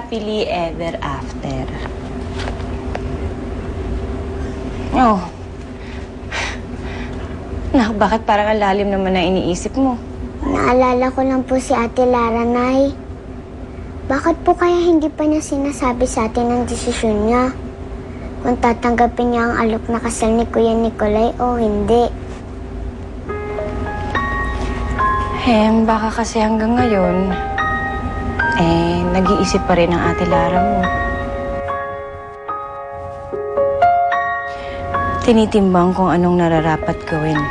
happily ever after. Oh. Naku, bakit parang ang lalim naman na iniisip mo? Naalala ko lang po si Ate Lara, Nay. Bakit po kaya hindi pa niya sinasabi sa atin ang desisyon niya? Kung tatanggapin niya ang alok na kasal ni Kuya Nicolay o hindi. Baka kasi hanggang ngayon, nag-iisip pa rin ang Ate Lara mo. Tinitimbang kung anong nararapat gawin.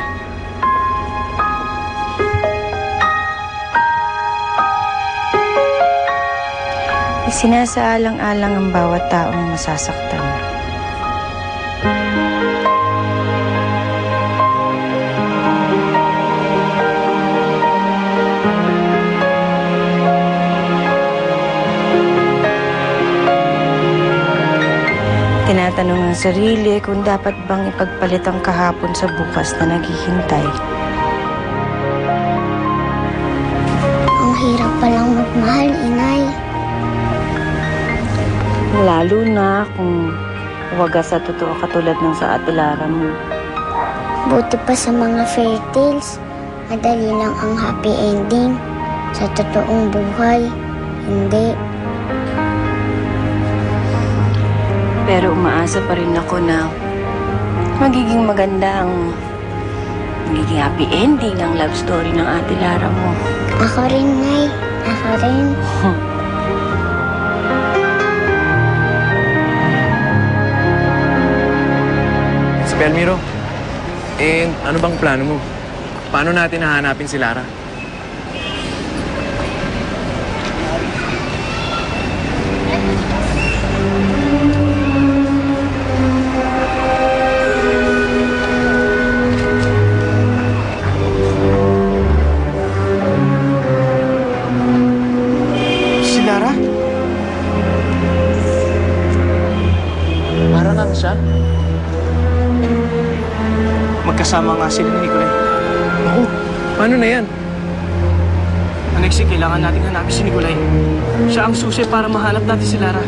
Isinasaalang-alang ang bawat taong masasaktan. Tinatanong ng sarili kung dapat bang ipagpalit ang kahapon sa bukas na naghihintay. Ang hirap palang magmahal, Inay. Lalo na kung wagas sa totoo katulad ng sa Ate Lara mo. Buti pa sa mga fairy tales, madali lang ang happy ending. Sa totoong buhay, hindi. Pero umaasa pa rin ako na magiging maganda ang magiging happy ending ng love story ng Ate Lara mo. Ako rin, Nay. Ako rin. Si Pelmiro, ano bang plano mo? Paano natin hahanapin si Lara? Si Lara? Parang nga siya. Magkasama nga sila ni Nicolay. Naku, paano na yan? Alexi, kailangan nating hanapin si Nicolay. Siya ang susi para mahanap natin si Lara.